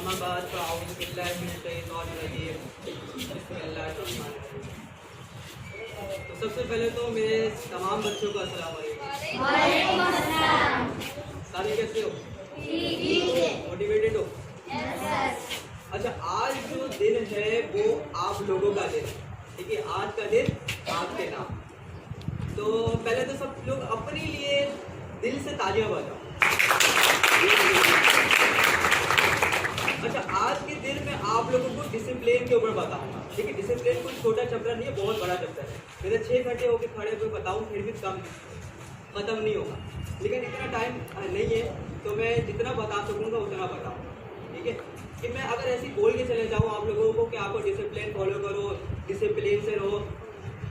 अम्माबाद तो सबसे पहले तो मेरे तमाम बच्चों को अस्सलाम वालेकुम। सारे कैसे हो? मोटिवेटेड हो? अच्छा, आज जो दिन है वो आप लोगों का दिन है, ठीक है। आज का दिन आपके नाम। तो पहले तो सब लोग अपने लिए दिल से तालियां बजाओ। अच्छा, आज के दिन में आप लोगों को डिसिप्लिन के ऊपर बताऊंगा, ठीक है। डिसिप्लिन कोई छोटा चैप्टर नहीं है, बहुत बड़ा चैप्टर है। मेरे 6 घंटे होकर खड़े होकर बताऊं फिर भी कम खत्म नहीं होगा, लेकिन इतना टाइम नहीं है तो मैं जितना बता सकूंगा उतना बताऊंगा, ठीक है। कि मैं अगर ऐसी बोल के चले जाऊँ आप लोगों को कि आपको डिसिप्लिन फॉलो करो, डिसिप्लिन से रहो,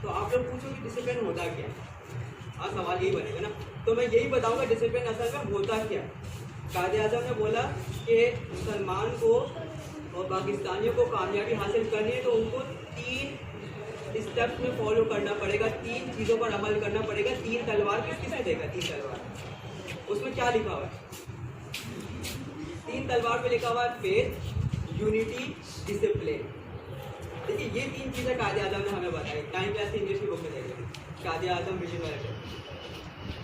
तो आप लोग पूछो कि डिसिप्लिन होता क्या है। हाँ, सवाल यही बनेगा ना। तो मैं यही बताऊंगा डिसिप्लिन असल में होता क्या है। कायदे आज़म ने बोला कि मुसलमान को और पाकिस्तानियों को कामयाबी हासिल करनी है तो उनको 3 स्टेप्स में फॉलो करना पड़ेगा, 3 चीज़ों पर अमल करना पड़ेगा। 3 तलवार किसने देगा? 3 तलवार। उसमें क्या लिखा हुआ है? 3 तलवार पे लिखा हुआ है फेथ, यूनिटी, डिसिप्लिन। देखिए, ये 3 चीज़ें कायदे आज़म ने हमें बताई। टाइम क्लास इंग्लिश की बुक में देखेंगे, कायदे आज़म विजन वाले,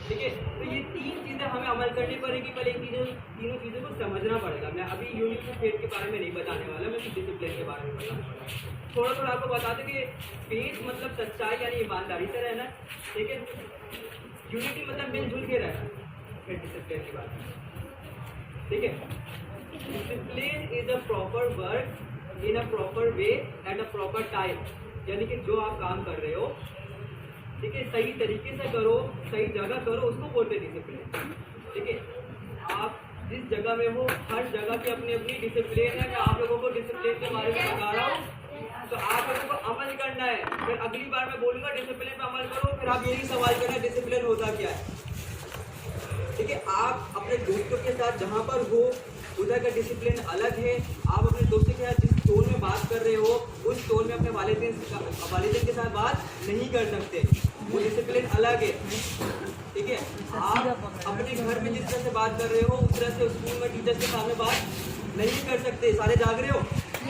ठीक है। तो ये 3 चीज़ें हमें अमल करनी पड़ेगी। पहले तीनों चीज़ों को समझना पड़ेगा। मैं अभी यूनिटी फेथ के बारे में नहीं बताने वाला, मैं डिसिप्लिन के बारे में बताने वाला। थोड़ा थोड़ा आपको बता दें कि फेथ मतलब सच्चाई यानी ईमानदारी से रहना, ठीक है। यूनिटी मतलब मिलजुल के रहना, फिर डिसिप्लिन की बात, ठीक है। Discipline is a proper work in a proper way at a proper time, यानी कि जो आप काम कर रहे हो, ठीक है, सही तरीके से करो, सही जगह करो, उसको बोलते डिसिप्लिन, ठीक है। आप जिस जगह में हो हर जगह की अपनी अपनी डिसिप्लिन है। मैं आप लोगों को डिसिप्लिन के बारे में बता रहा हूँ, तो आप लोगों को अमल करना है। फिर अगली बार मैं बोलूँगा डिसिप्लिन पे अमल करो, फिर आप यही सवाल करना डिसिप्लिन होता क्या है, ठीक है। आप अपने दोस्तों के साथ जहाँ पर हो उधर का डिसिप्लिन अलग है। आप अपने दोस्तों के साथ जिस टोन में बात कर रहे हो उस टोन में अपने वालिदैन के साथ बात नहीं कर सकते, वो डिसिप्लिन अलग है, ठीक है। आप अपने घर में जिस तरह से बात कर रहे हो उस तरह से स्कूल में टीचर्स के सामने बात नहीं कर सकते। सारे जाग रहे हो?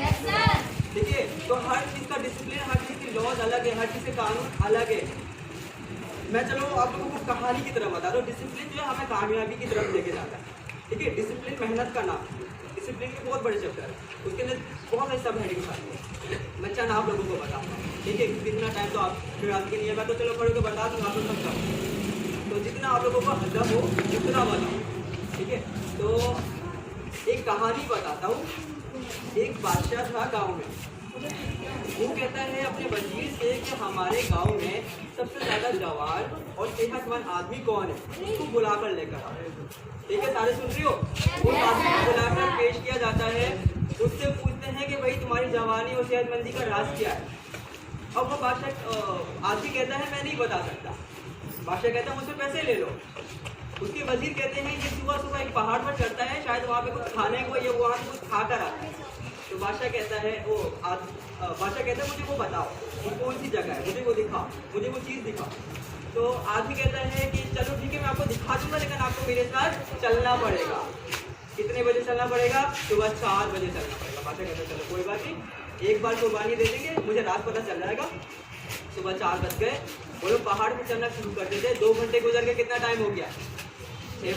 यस सर, ठीक है। तो हर चीज़ का डिसिप्लिन, हर चीज़ की लॉज अलग है, हर चीज़ के कानून अलग है। मैं चलो आप लोगों को कहानी की तरह बता रहा हूँ। डिसिप्लिन जो है हमें कामयाबी की तरफ लेके जाता है, ठीक है। डिसिप्लिन मेहनत का नाम है। डिसिप्लिन के बहुत बड़े चैप्टर है, उसके अंदर बहुत सारी सब हेडिंग्स आती है। मैं चंद आप लोगों को बताऊँगा, ठीक है। इतना टाइम तो आप फिर आपके लिए मैं तो चलो खड़े होकर बता दूँगा, आप लोग सब करो, तो जितना आप लोगों को हजम हो उतना बताओ, ठीक है। तो एक कहानी बताता हूँ। एक बादशाह था गाँव में। वो कहता है अपने वजीर से कि हमारे गांव में सबसे ज़्यादा जवान और सेहतमंद आदमी कौन है, उसको बुलाकर लेकर आओ, ठीक है। सारे सुन रही हो? उस आदमी को बुलाकर पेश किया जाता है। उससे पूछते हैं कि भाई तुम्हारी जवानी और सेहतमंदी का राज क्या है। अब वो बादशाह आदमी कहता है मैं नहीं बता सकता। बादशाह कहता है मुझसे पैसे ले लो। उसके वजीर कहते हैं ये सुबह सुबह एक पहाड़ पर चढ़ता है, शायद वहाँ पे कुछ खाने को या वहाँ से कुछ खा कर आता है। तो बादशाह कहता है बादशाह कहता है मुझे वो बताओ वो कौन सी जगह है, मुझे वो दिखाओ, मुझे वो चीज़ दिखाओ। तो आदमी कहता है कि चलो ठीक है मैं आपको दिखा दूंगा, लेकिन आपको मेरे साथ चलना पड़ेगा। कितने बजे चलना पड़ेगा? सुबह 4 बजे चलना पड़ेगा। बादशाह कहता है चलो कोई बात नहीं, एक बार कुर्बानी दे देंगे, मुझे रात पता चल जाएगा। सुबह 4 बज गए, वो लोग पहाड़ पर चलना शुरू कर देते। 2 घंटे गुजर के कितना टाइम हो गया? 6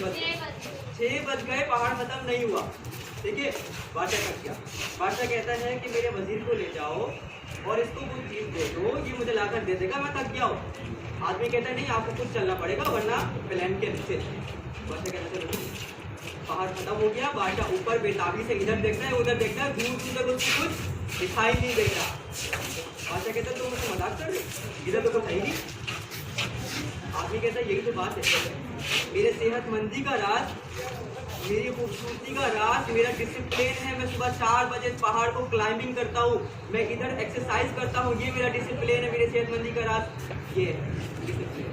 बज गए, पहाड़ खत्म नहीं हुआ, ठीक है। बादशाह कर दिया। बादशाह कहता है कि मेरे वजीर को ले जाओ और इसको कुछ चीज़ दे दो, ये मुझे लाकर दे देगा, मैं थक गया हूँ। आदमी कहता है नहीं आपको कुछ चलना पड़ेगा वरना प्लान के नीचे। बादशाह कहता है पहाड़ खत्म हो गया। बादशाह ऊपर बेताबी से इधर देखता है उधर देखता है, दूर दूर तक उसको कुछ दिखाई नहीं देता। बादशाह कहता है तुम मुझे मजाक कर रहे, इधर तो कुछ है ही नहीं। आदमी कहता है यही तो बात है, मेरे सेहतमंदी का राज, मेरी खूबसूरती का राज मेरा डिसिप्लिन है। मैं सुबह 4 बजे पहाड़ को क्लाइंबिंग करता हूँ, मैं इधर एक्सरसाइज करता हूँ, ये मेरा डिसिप्लिन है। मेरी सेहतमंदी का राज ये है डिसिप्लिन,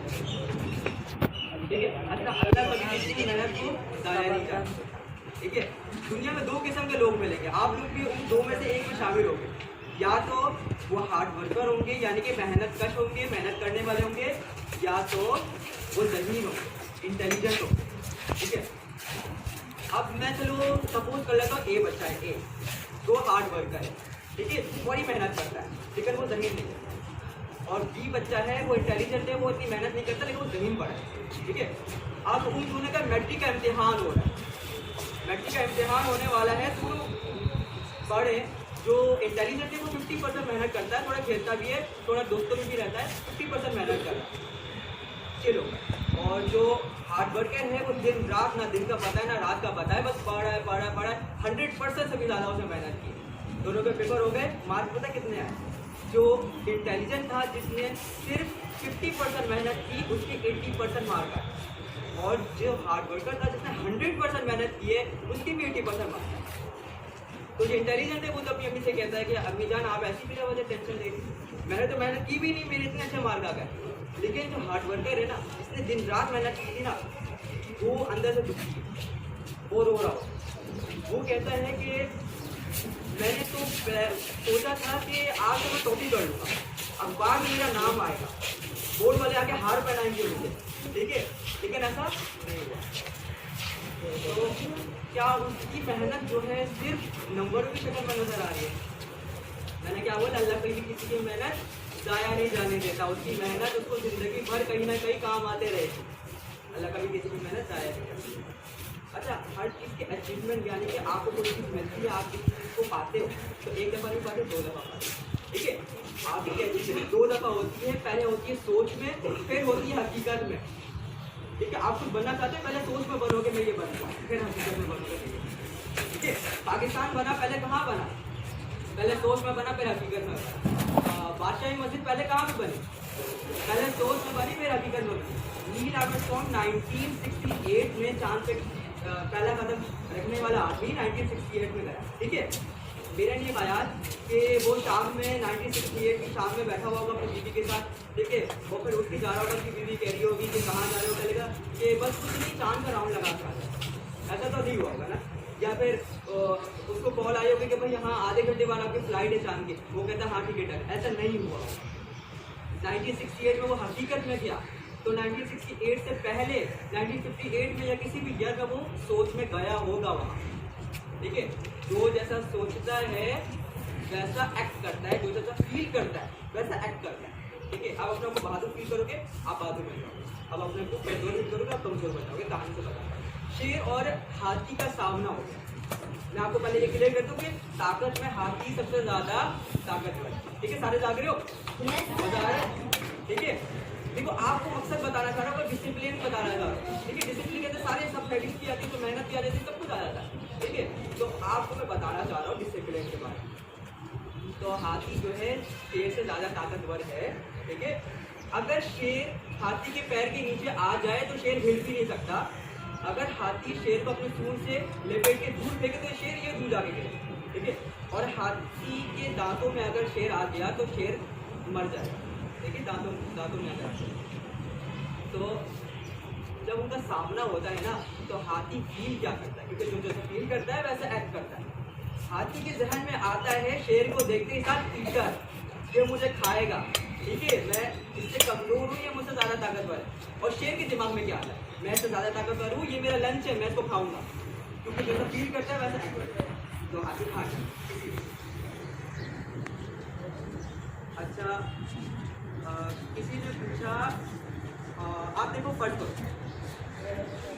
ठीक है। अच्छा, अल्लाह कभी किसी की मेहनत को जाया नहीं करता, ठीक है। दुनिया में 2 किस्म के लोग मिलेंगे, आप लोग भी उन 2 में से एक में शामिल होंगे। या तो वो हार्ड वर्कर होंगे यानी कि मेहनत कश होंगे, मेहनत करने वाले होंगे, या तो वो ज़हीन होंगे, इंटेलिजेंट होंगे, ठीक है। अब मैं चलो सपोज कर लेता हूँ ए बच्चा है, ए जो हार्ड वर्कर है, ठीक है, बड़ी मेहनत करता है लेकिन वो जमीन नहीं है। और बी बच्चा है वो इंटेलिजेंट है, वो इतनी मेहनत नहीं करता लेकिन वो जमीन पड़ा है, ठीक है। अब उन दोनों का मैट्रिक का इम्तिहान हो रहा है, मैट्रिक का इम्तिहान होने वाला है। तो बड़े जो इंटेलिजेंट है वो 50% मेहनत करता है, थोड़ा खेलता भी है, थोड़ा दोस्तों में भी रहता है, 50% मेहनत कर रहा है, चलो। और जो हार्ड वर्कर है वो दिन रात, ना दिन का पता है ना रात का पता है, बस पढ़ा है पढ़ा पढ़ा है, 100% से भी ज़्यादा उसने मेहनत की। दोनों के पेपर हो गए, मार्क पता कितने आए? जो इंटेलिजेंट था जिसने सिर्फ 50% मेहनत की उसके 80% मार्क आए, और जो हार्ड वर्कर था जिसने 100% मेहनत की है उसकी भी 80% मार्क आए। तो जो इंटेलिजेंट है वो तो अपनी अम्मी से कहता है कि अम्मी जान आप ऐसी भी वजह टेंशन ले रही, मैंने तो मेहनत की भी नहीं, मेरे इतने अच्छे मार्क आ गए। लेकिन जो हार्ड वर्कर है ना, जिसने दिन रात मेहनत की थी ना, वो अंदर से दुखी है, वो रो रहा हो। वो कहता है कि मैंने तो सोचा था कि आज तो मैं टॉपी कर लूँगा, अखबार में मेरा नाम आएगा, बोर्ड वाले आके हार पहनाएंगे मुझे, ठीक है, लेकिन ऐसा नहीं हुआ। तो क्या उसकी मेहनत जो है सिर्फ नंबर की शक्ल में नजर आ रही है? मैंने क्या बोला, अल्लाह कभी किसी की मेहनत ज़ाया नहीं जाने देता, उसकी मेहनत उसको ज़िंदगी भर कहीं ना कहीं काम आते रहेगी। अल्लाह कभी किसी की मेहनत ज़ाया नहीं करता। अच्छा, हर चीज़ के अचीवमेंट यानी कि आपको कोई चीज़ मिलती है, आप किसी चीज़ को पाते हो तो एक दफ़ा नहीं पाते, 2 दफ़ा पाते, ठीक है। आपकी अचीवमेंट 2 दफ़ा होती है, पहले होती है सोच में, फिर होती है हकीकत में, ठीक है। आप कुछ बनना चाहते हैं, पहले सोच में बनोगे मैं ये बनूंगा, फिर हकीकत में बनोगे, ठीक है। पाकिस्तान बना, पहले कहाँ बना? पहले सोच में बना, फिर हकीकत में बना। बादशाही मस्जिद पहले कहाँ पे बनी? पहले सोच में बनी, फिर हकीकत में बनी। नील आर्मस्ट्रॉन्ग 1968 में चांद पे पहला कदम रखने वाला आदमी 1968 में गया, ठीक है। मेरा नहीं ख्याल कि वो शाम में 1968 की शाम में बैठा हुआ होगा अपनी बीवी के साथ, ठीक है। वो फिर उसकी जा रहा होगा, उसकी बीवी कह रही होगी कि कहाँ जा रहे हो, कहेगा कि बस कुछ नहीं, चांद का राउंड लगा था। ऐसा तो नहीं हुआ होगा ना। या फिर उसको कॉल आई होगी कि भाई हाँ आधे घंटे बाद आपकी फ्लाइट है चांद की, वो कहता है हाँ ठीक है डन। ऐसा नहीं हुआ। 1968 में वो हकीकत में गया, तो 1968 से पहले 1958 में या किसी भी ईयर में वो सोच में गया होगा वहाँ, ठीक है। जो जैसा सोचता है वैसा एक्ट करता है, जो जैसा फील करता है वैसा एक्ट करता है, ठीक है। आप अपने को बहादुर फील करोगे, आप बहादुर बन जाओगे। अब अपने को कमजोर फील करोगे, आप कमजोर बन जाओगे। कहानी से बताऊँ, शेर और हाथी का सामना हो गया। मैं आपको पहले ये क्लियर कर दूँ कि ताकत में हाथी सबसे ज़्यादा ताकतवर, ठीक है। सारे जाग रहे हो? मजा आ रहा है, ठीक है। देखो आपको मकसद बताना चाह रहा हूँ, डिसिप्लिन बताना चाह रहा हूँ, ठीक है। डिसिप्लिन कहते सारे सब हेडिंग्स की आती है, तो मेहनत की आ जाती है, सब कुछ आ जाता है, ठीक है। तो आपको मैं बताना चाह रहा हूँ डिसिप्लिन के बारे में। तो हाथी जो है शेर से ज़्यादा ताकतवर है, ठीक है। अगर शेर हाथी के पैर के नीचे आ जाए तो शेर हिल भी नहीं सकता। अगर हाथी शेर को अपनी सूंड से लपेट के दूर फेंके तो शेर ये दूर जाके गिरे, ठीक है। और हाथी के दांतों में अगर शेर आ गया तो शेर मर जाएगा, ठीक है। दांतों में आ जाए तो जब उनका सामना होता है ना, तो हाथी फील क्या करता है? क्योंकि जो जैसा फील करता है वैसा एक्ट करता है। हाथी के जहन में आता है शेर को देखते ही साथ ईटर, ये मुझे खाएगा, ठीक है, मैं इससे कमजोर हूँ, ये मुझसे ज़्यादा ताकतवर है। और शेर के दिमाग में क्या आता है? मैं इससे ज़्यादा ताकतवर हूँ, ये मेरा लंच है, मैं इसको खाऊंगा। क्योंकि जैसा फील करता है वैसा एक्ट करता है, तो हाथी खा जाए। अच्छा, किसी ने पूछा, आप देखो फर्ज करो,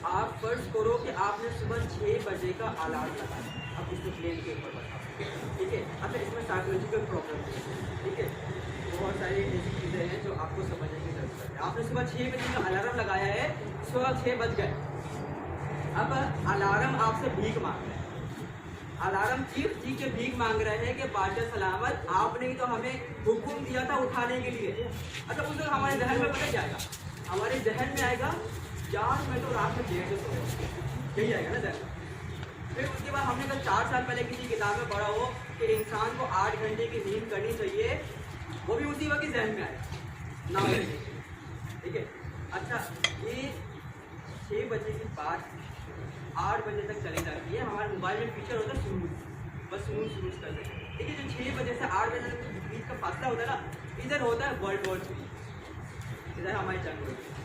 आप फर्ज करो कि आपने सुबह 6 बजे का अलार्म लगाया। अब डिसिप्लिन के ऊपर बताओ, ठीक है। अच्छा, इसमें साइकोलॉजिकल प्रॉब्लम है, ठीक है। बहुत सारी ऐसी चीज़ें हैं जो आपको समझने की जरूरत है। आपने सुबह 6 बजे का अलार्म लगाया है, सुबह 6 बज गए, अब अलार्म आपसे भीख मांग रहा है। अलार्म चीख के भीख मांग रहे हैं कि बादशाह सलामत आपने ही तो हमें हुक्म दिया था उठाने के लिए। अच्छा, उस वक्त हमारे जहन में पता क्या आएगा? हमारे जहन में आएगा यार मैं तो रात में देर से सोया, यही आएगा ना जहन में। फिर उसके बाद हमने कल 4 साल पहले किसी किताब में पढ़ा हो कि इंसान को 8 घंटे की नींद करनी चाहिए, वो भी उसी वक्त जहन में आएगा ना, ठीक है। अच्छा, ये 6 बजे की बात 8 बजे तक चली जाती है। हमारे मोबाइल में फीचर होता है स्नूज, बस स्नूज कर देते हैं, ठीक है। जो 6 बजे से 8 बजे तक बीच का फासला होता है ना, इधर होता है वर्ल्ड वॉर 3, इधर हमारी जंग होती है,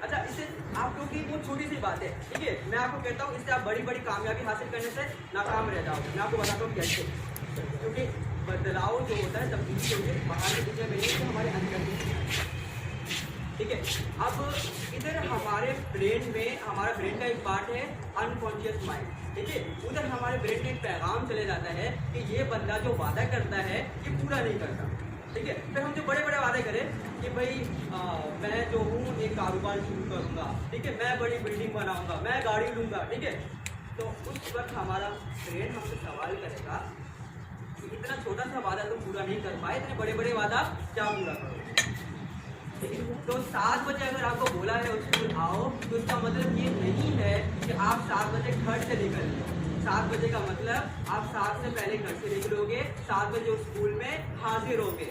अच्छा, इससे आप लोग की वो छोटी सी बात है, ठीक है। मैं आपको कहता हूँ इससे आप बड़ी बड़ी कामयाबी हासिल करने से नाकाम रह जाओगे। मैं आपको बताता हूँ कैसे। क्योंकि बदलाव जो होता है तब्दीली जो है बाहर की दुनिया में नहीं है, हमारे अंदर में, ठीक है। अब इधर हमारे ब्रेन में, हमारा ब्रेन का एक पार्ट है अनकॉन्शियस माइंड, ठीक है। उधर हमारे ब्रेन में एक पैगाम चले जाता है कि ये बंदा जो वादा करता है ये पूरा नहीं करता, ठीक है। फिर हम जो बड़े बड़े वादे करें कि भाई मैं जो हूँ एक कारोबार शुरू करूँगा, ठीक है, मैं बड़ी बिल्डिंग बनाऊँगा, मैं गाड़ी लूँगा, ठीक है। तो उस वक्त हमारा ब्रेन हमसे सवाल करेगा कि इतना छोटा सा वादा तुम पूरा नहीं कर पाए, इतने बड़े बड़े वादा क्या पूरा करोगे, ठीक है। तो 7 बजे अगर आपको बोला है स्कूल आओ, तो इसका मतलब ये नहीं है कि आप 7 बजे घर से निकल लो। 7 बजे का मतलब आप 7 से पहले घर से निकलोगे, 7 बजे स्कूल में हाजिर होगे।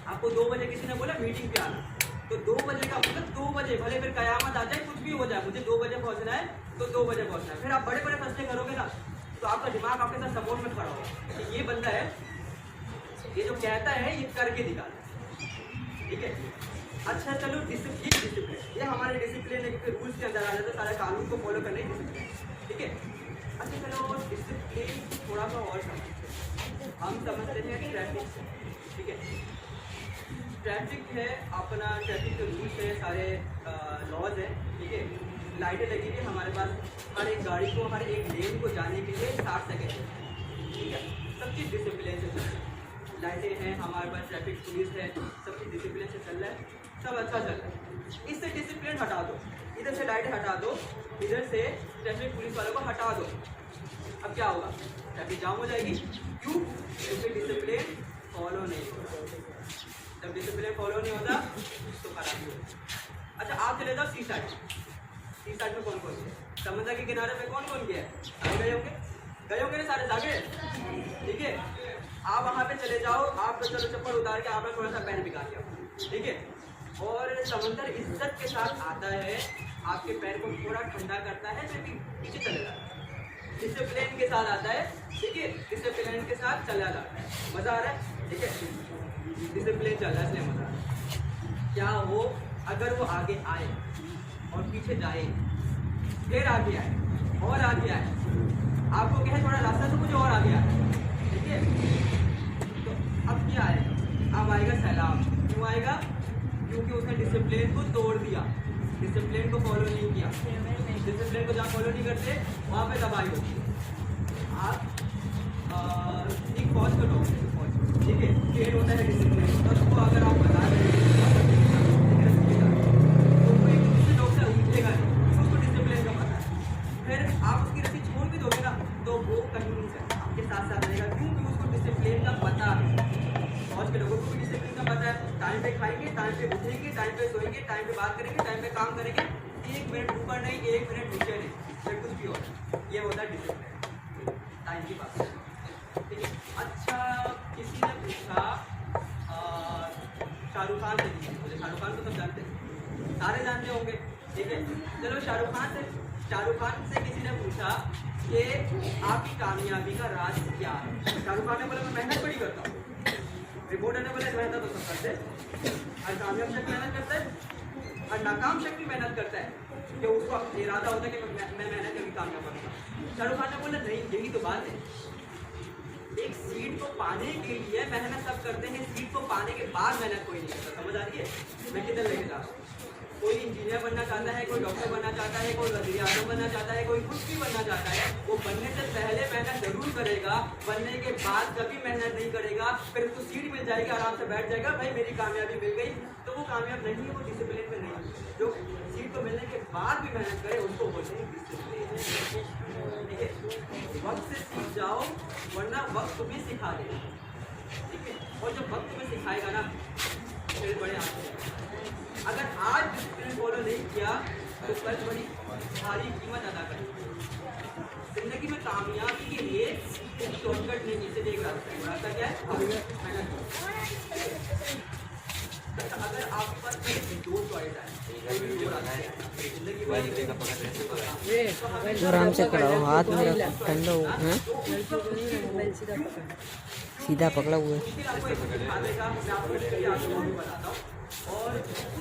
आपको 2 बजे किसी ने बोला मीटिंग पे आना, तो 2 बजे का मतलब 2 बजे, भले फिर कयामत आ जाए, कुछ भी हो जाए, मुझे 2 बजे पहुंचना है तो 2 बजे पहुंचना है। फिर आप बड़े बड़े फैसले करोगे ना, तो आपका दिमाग आपके साथ सपोर्ट में खड़ा होगा कि ये बंदा है, ये जो कहता है ये करके दिखाता है, ठीक है। अच्छा चलो, डिसिप्लिन, ये हमारे डिसिप्लिन है क्योंकि रूल्स के अंदर आ जाता है, सारे कानून को फॉलो करने की डिसिप्लिन, ठीक है। अच्छा चलो, डिसिप्लिन थोड़ा सा और समझते, हम समझते हैं ट्रैफिक, ठीक है। ट्रैफिक है अपना, ट्रैफिक के रूल्स है, सारे लॉज है, ठीक है। लाइटें लगी हुई हमारे पास, हर एक गाड़ी को, हर एक लेन को जाने के लिए 60 सेकेंड है, ठीक है। सब चीज़ डिसिप्लिन से चल रही है, लाइटें हैं हमारे पास, ट्रैफिक पुलिस है, सब चीज़ डिसिप्लिन से चल रहा है, सब अच्छा चल रहा है। इससे डिसिप्लिन हटा दो, इधर से लाइटें हटा दो, इधर से ट्रैफिक पुलिस वालों को हटा दो, अब क्या होगा? ट्रैफिक जाम हो जाएगी। क्यों? क्योंकि डिसिप्लिन फॉलो नहीं होगा। जब डिसिप्लिन फॉलो नहीं होता तो खराबी होगी। अच्छा, आप चले जाओ सी साइड में कौन कौन है? समुद्र के किनारे पे कौन कौन गया है? गए होंगे ना सारे जागे, ठीक है। आप वहाँ पे चले जाओ, आप तो चलो चप्पल उतार के आपने थोड़ा सा पैर भिगा दिया, ठीक है। और समुद्र इज्जत के साथ आता है, आपके पैर को थोड़ा ठंडा करता है, फिर भी पीछे चले जाता है। डिसिप्लिन के साथ आता है, ठीक है, डिसिप्लिन के साथ चला जाता है। मज़ा आ रहा है, ठीक है। डिसिप्लिन चल रहा है इसलिए मज़ा आ रहा है। क्या हो अगर वो आगे आए और पीछे जाए, फिर आगे आए और आगे आए, आपको क्या है थोड़ा रास्ता तो मुझे और आगे आए, ठीक है। तो अब क्या आएगा? अब आएगा सैलाब। क्यों आएगा? क्योंकि उसने डिसिप्लिन को तोड़ दिया, डिसिप्लिन को फॉलो नहीं किया। डिसिप्लिन को जहाँ फॉलो नहीं करते वहाँ पे तबाही होती है। आप एक फौज का डॉग है, फौज, ठीक है, ट्रेन होता है डिसिप्लिन, तो उसको अगर आप बता रहे हैं तो कोई दूसरे डॉग से उठेगा नहीं, उसको डिसिप्लिन का पता है। फिर आप उसकी रस्सी छोड़ भी दोगे ना तो वो कहीं नहीं सकता, आपके साथ साथ रहेगा। क्यों? क्योंकि उसको डिसिप्लिन का पता है। फौज के लोगों को भी डिसिप्लिन का पता है, टाइम पे खाएंगे, टाइम पे उठेंगे, टाइम पे सोएंगे, टाइम पे बात करेंगे, टाइम पे काम करेंगे, 1 मिनट ऊपर नहीं, 1 मिनट नीचे नहीं, फिर कुछ भी हो, ये होता है डिसिप्लिन, टाइम की बात, ठीक है। अच्छा, किसी ने पूछा शाहरुख खान से, मुझे शाहरुख खान को सब जानते हैं, सारे जानते होंगे, ठीक है। चलो शाहरुख खान से किसी ने पूछा कि आपकी कामयाबी का राज क्या है? शाहरुख खान ने बोला मैं मेहनत बड़ी करता हूँ। रिपोर्टर ने बोला मेहनत तो सब करते हैं, और कामयाब शख्स मेहनत करता है और नाकाम शख्स भी मेहनत करता है, कि उसको इरादा होता है कि मैं मेहनत करके कामयाब बनूंगा। शाहरुख खान ने बोला नहीं, यही तो बात है। एक सीट को पाने के लिए मेहनत सब करते हैं, सीट को पाने के बाद मेहनत कोई नहीं करता। समझ आ रही है मैं किधर लेके जा रहा हूँ? कोई इंजीनियर बनना चाहता है, कोई डॉक्टर बनना चाहता है, कोई वज़ीर आज़म बनना चाहता है, कोई कुछ भी बनना चाहता है, वो बनने से पहले मेहनत जरूर करेगा, बनने के बाद कभी मेहनत नहीं करेगा, फिर उसको सीट मिल जाएगी, आराम से बैठ जाएगा, भाई मेरी कामयाबी मिल गई, तो वो कामयाब नहीं है, वो डिसिप्लिन में नहीं है। जो सीट को मिलने के बाद भी मेहनत करे उसको बोलते हैं डिसिप्लिन, ठीक है। वक्त से सीख जाओ वरना वक्त तुम्हें सिखा देगा, ठीक है। और जब वक्त तुम्हें सिखाएगा ना फिर बड़े आते। अगर आज डिसिप्लिन फॉलो नहीं किया तो कल बड़ी भारी कीमत अदा करेगी। जिंदगी में कामयाबी के लिए एक शॉर्टकट नहीं, इसे एक रास्ता क्या है? मेहनत। अगर आपके पास दो चॉइस है, जिंदगी में आराम से खड़ा हो, हाथ मेरा ठंडा हो है, सीधा पकड़ा हुआ है। और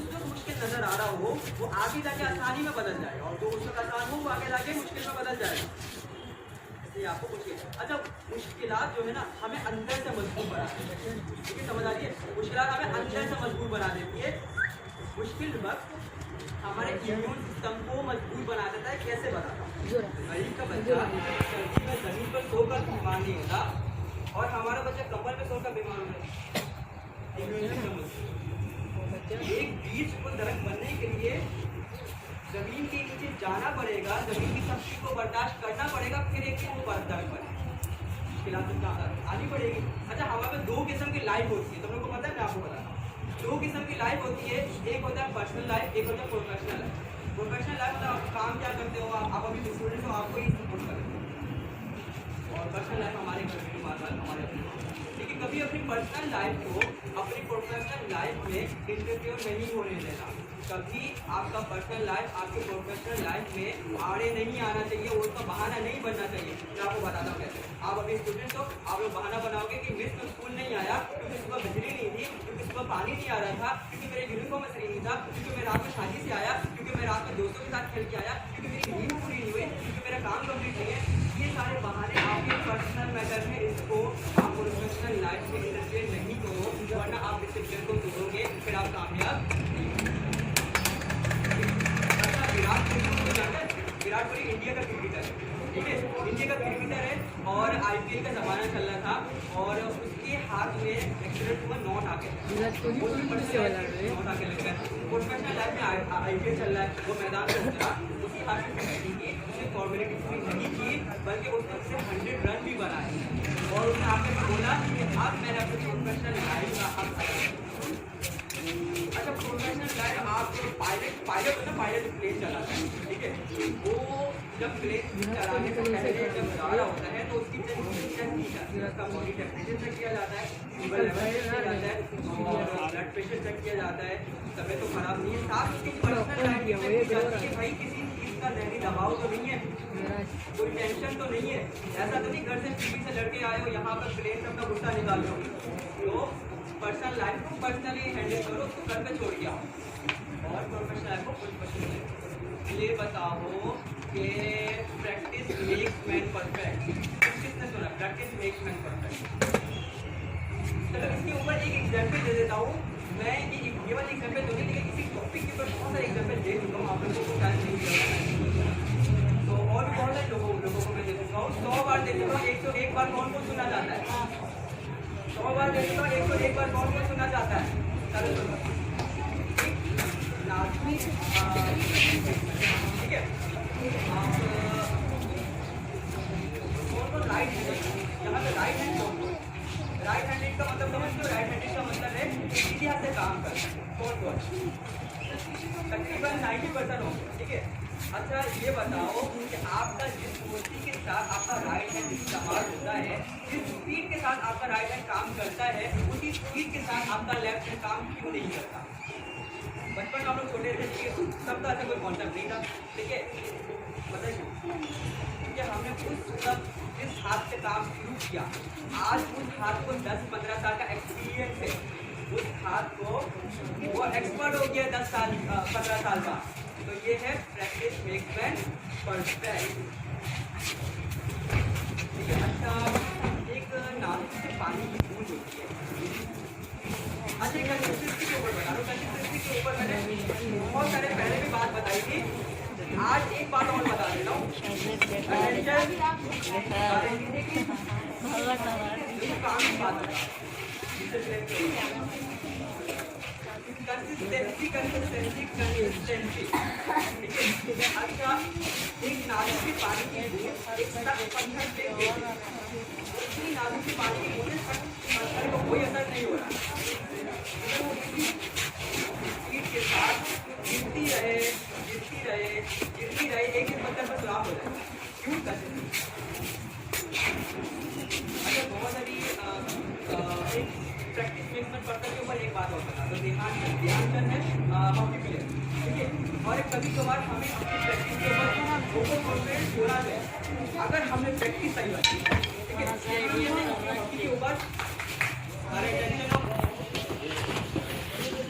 जो मुश्किल नजर आ रहा हो वो आगे जाके आसानी में बदल जाए, और जो उसमें आसान हो वो आगे जाके मुश्किल में बदल जाए। इसलिए आपको मुश्किल, अच्छा मुश्किलात जो है ना हमें अंदर से मजबूत बना देती है, ठीक है, समझ आ रही है? मुश्किलात हमें अंदर से मजबूत बना देती है। मुश्किल वक्त हमारे इम्यून सिस्टम को मजबूत बना देता है। कैसे बनाता हूँ? गरीब का बच्चा सर्दी में जमीन पर सोकर बीमार नहीं होता, और हमारा बच्चा कंबल में सोकर बीमार होता है। इम्यून सिस्टम मजबूत। एक बीज को दरख्त बनने के लिए जमीन के नीचे जाना पड़ेगा, जमीन की शक्ति को बर्दाश्त करना पड़ेगा, फिर एक चीज को दरख्त बनेगा, आनी पड़ेगी। अच्छा, हवा में दो किस्म की लाइफ होती है, तुम लोग को पता है? मैं आपको बताता हूँ। दो किस्म की लाइफ होती है, एक होता है पर्सनल लाइफ, एक होता है प्रोफेशनल लाइफ। प्रोफेशनल लाइफ मतलब आप काम क्या करते हो, आप अभी स्टूडेंट हो, आपको ही सपोर्ट करेंगे, और पर्सनल लाइफ हमारे घर में हमारे अपने। लेकिन कभी अपनी पर्सनल लाइफ को अपनी प्रोफेशनल लाइफ में इंटरफेयर नहीं होने देना। कभी आपका पर्सनल लाइफ आपके प्रोफेशनल लाइफ में आड़े नहीं आना चाहिए, वो उसका बहाना नहीं बनना चाहिए। मैं आपको बताता हूँ कैसे। आप अभी स्टूडेंट हो, आप लोग बहाना बनाओगे कि मिस तो स्कूल नहीं आया क्योंकि सुबह बिजली नहीं थी, क्योंकि सुबह पानी नहीं आ रहा था, क्योंकि मेरे यूनिफॉर्म में सही नहीं था, क्योंकि मैं रात में शादी से आया, क्योंकि मैं रात में दोस्तों के साथ खेल के आया, क्योंकि मेरी नींद पूरी नहीं हुई, क्योंकि मेरा काम कंप्लीट नहीं है। ये सारे बहाने आपके पर्सनल मैटर में, इसको आप प्रोफेशनल लाइफ में इंटरफेयर नहीं करो, वरना आप डिसिप्लिन को तोड़ोगे, फिर आप कामयाब नहीं होंगे। अच्छा, विराट कोहली को जानते हैं? विराट कोहली इंडिया का क्रिकेटर है, ठीक है, इंडिया का क्रिकेटर है, और IPL का जमाना चल रहा था, और उसके हाथ में एक्सीडेंट हुआ, नॉट आके लग गया। प्रोफेशनल लाइफ में IPL चल रहा है, वो मैदान में उतरा, उसी हाथ में बैटिंग की, उसने फॉर्मेलिटी पूरी नहीं की, बल्कि उसने उससे 100 रन भी बनाए, और उसने आपने बोला कि अब मैंने अपनी प्रोफेशनल लाइफ का हक। अच्छा, प्रोफेशनल लाइफ आप पायलट होता है, पायलट प्लेन चलाता है, ठीक है, वो जब प्लेन चलाने से पहले जब जा रहा होता है तो उसकी चेक की जाती है, उसका बॉडी टेम्परेचर चेक किया जाता है, फीवर लेवल चेक किया जाता है, और ब्लड प्रेशर चेक किया जाता है, तबीयत तो खराब नहीं है, साथ उसकी पर्सनल लाइफ की जाती है, भाई किसी चीज़ का जहरी दबाव तो नहीं है, कोई टेंशन तो नहीं है, ऐसा तो नहीं घर से टीवी से लड़के आए हो, यहाँ पर प्लेन से अपना गुस्सा निकाल लो। तो पर्सनल लाइफ को पर्सनली हैंडल करो, उसको घर पे छोड़ के आओ, और प्रोफेशनल लाइफ को प्रोफेशनली। ये बताओ कि प्रैक्टिस मेक्स मैन परफेक्ट, किसने सुना? Practice makes man perfect. चलो इसके ऊपर एक एग्जाम्पल दे देता हूँ मैं, ये वाली एग्जाम्पल तो नहीं, लेकिन इसी टॉपिक के ऊपर बहुत सारे एग्जाम्पल दे चुका हूँ, आप लोगों को टाइम नहीं दिया, तो और भी बहुत सारे लोगों को मैं दे चुका हूँ। 100 बार दे चुका हूँ, 101 बार कौन कौन सुना जाता है? 100 बार दे चुका हूँ, 101 बार कौन कौन सुना जाता है? चलो सुनो, लाजमी, ठीक है, आप कौन कौन राइट हैंड, यहाँ पे राइट हैंड कौन कौन? राइट हैंडेड का मतलब समझते हो? राइट हैंडेड का मतलब है सीधे हाथ से काम करना है, कौन कौन? तकरीबन 90% हो, ठीक है। अच्छा ये बताओ कि आपका जिस स्पीड के साथ आपका राइट हैंड इस्तेमाल होता है, जिस स्पीड के साथ आपका राइट हैंड काम करता है, उसी स्पीड के साथ आपका लेफ्ट हैंड काम क्यों नहीं करता? बचपन में हम लोग छोटे थे, ठीक है, तब तो ऐसा कोई कॉन्सेप्ट नहीं था, ठीक है, बताइए, क्योंकि हमने उस सब जिस हाथ से काम शुरू किया, आज उस हाथ को 10-15 साल का एक्सपीरियंस है, उस हाथ को वो एक्सपर्ट हो गया 10-15 साल का। तो ये है प्रैक्टिस मेक्स मैन परफेक्ट, ठीक है। अच्छा, एक नाली से पानी की बूंद होती है, अच्छा कंसिस्टेंसी के ऊपर बता रहा हूँ, कंसिस्टेंसी के ऊपर मैंने बहुत सारे पहले भी बात बताई थी, आज एक बात और बता देता हूँ, काम की बात है, कंसिस्टेंसी, ठीक है। अच्छा, एक नाली के पानी की बूंद एक सख्त पत्थर पे गिरती, उसी नाली के पानी की बूंद पत्थर को कोई असर नहीं हो रहा, स्पीड के साथ गिरती रहे, एक पत्थर पर खराब हो जाए, क्यों? कंसिस्टेंसी। अच्छा, बहुत सारी एक प्रैक्टिस विस्मत पत्थर के ऊपर एक बात और बता दो, ध्यानचंद है हॉकी प्लेयर, ठीक है। और कभी कभार हमें अपनी प्रैक्टिस के ऊपर ओवर कॉन्फिडेंस होना है, अगर हमने प्रैक्टिस सही रखी, ठीक है। हॉकी के ऊपर हमारे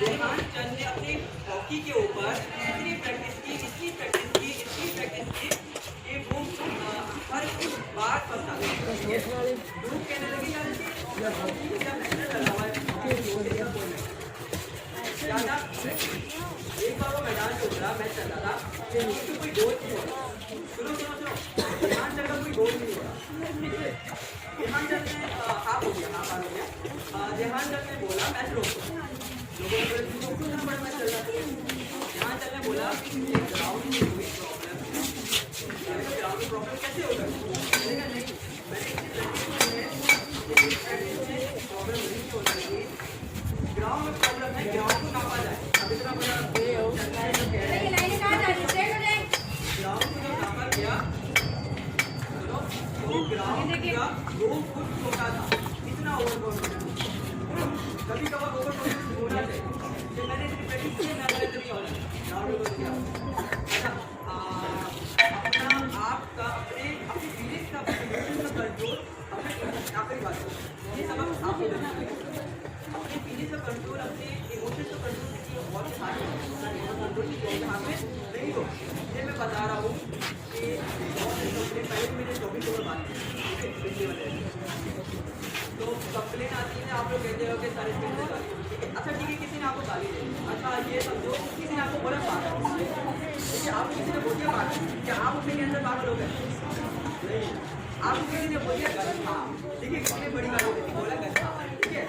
ध्यानचंद ने अपनी हॉकी के ऊपर इतनी प्रैक्टिस की कि वो हर एक बात बता ग्रुप कहने लगे यार हॉकी का मैच चला हुआ है ज़्यादा। एक बार वो मैदान से उतरा, मैच चल रहा था, कोई गोल नहीं हो रहा। सुनो ध्यानचंद का कोई गोल नहीं हो रहा। ध्यानचंद ने हाफ हो गया। ध्यानचंद ने बोला मैच रोको, लोगों ने कितना बड़ा मैच चल रहा था। ध्यानचंद ने बोला ग्राउंड में कोई प्रॉब्लम कैसे होगा, नहीं मैंने प्रॉब्लम नहीं हो सकती, ग्राउंड में प्रॉब्लम है, ग्राउंड को नापा जाए। अब इतना बड़ा ग्राउंड को जब नापा गया तो ग्राउंड का 2 फुट छोटा था, इतना ओवर कॉन्फिडेंस। कभी कभार ओवर कॉन्फिडेंस होना चाहिए, जब मैंने इतनी प्रैक्टिस की मैं गलत नहीं होना ग्राउंड को दिया। अच्छा अपना आपका अपनी फीलिंग्स का कंट्रोल, आखिरी बात ये सब आप अपने फीलिंग्स का कंट्रोल, अपने इमोशंस का कंट्रोल किसी और के साथ कंट्रोल यहाँ पे नहीं हो। ये मैं बता रहा हूँ कि पहले मेरे टॉपिक के ऊपर बात की तो कंप्लेन आती है, आप लोग कहते हो कि सारे गाली। अच्छा ठीक है, किसी ने आपको गाली दी, अच्छा ये समझो किसी ने आपको बोला पागल, ठीक है। आप किसी ने बोल दिया पागल, क्या आप अपने अंदर पागल हो गए? नहीं, आपको किसी ने बोल दिया गलत, हाँ ठीक है, किसी ने बड़ी गाली दी, बोला गलत, हाँ ठीक है।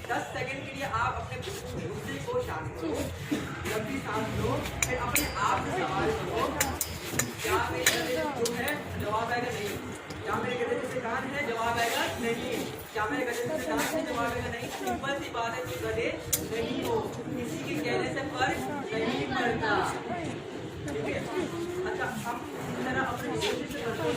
10 सेकंड के लिए आप अपने गुस्से को शांत करो, लंबी सांस लो, फिर अपने आप से सवाल करो, क्या मेरे जो है जवाब आएगा नहीं, क्या मेरे गले से कान है जवाब आएगा नहीं, क्या मेरे गले से कान है जवाब आएगा नहीं। सिंपल सी बात है कि गले नहीं हो, किसी के कहने से फर्क नहीं पड़ता, ठीक है। अच्छा हम जरा अपने कोशिश से कंट्रोल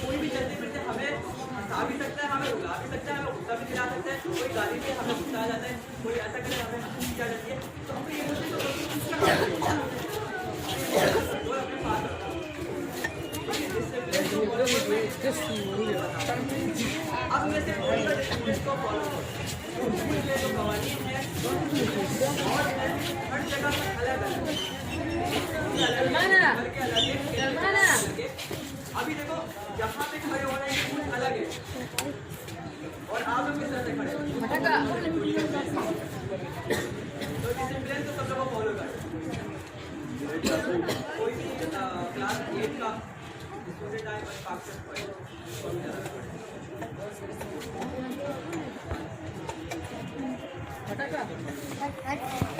कोई भी चलते फिरते हमें हंसा भी सकता है, हमें रुला भी सकता है, हमें गुस्सा भी दिला सकता है, कोई गाली पे हमें गुस्सा आ जाता है, कोई ऐसा करे हमें हंसी आ जाती है, तो अपने इमोशन को अपने पास अब मैं से इसको फॉलो करो, जो कवानीन है और हर जगह पर अलग अलग। अभी देखो यहाँ पे खड़े होना है अलग है, और आप लोग किस तरह से खड़े तो डिसिप्लिन तो सब लोग फॉलो करें। कोई भी क्लास 8 का स्टूडेंट आए बस पास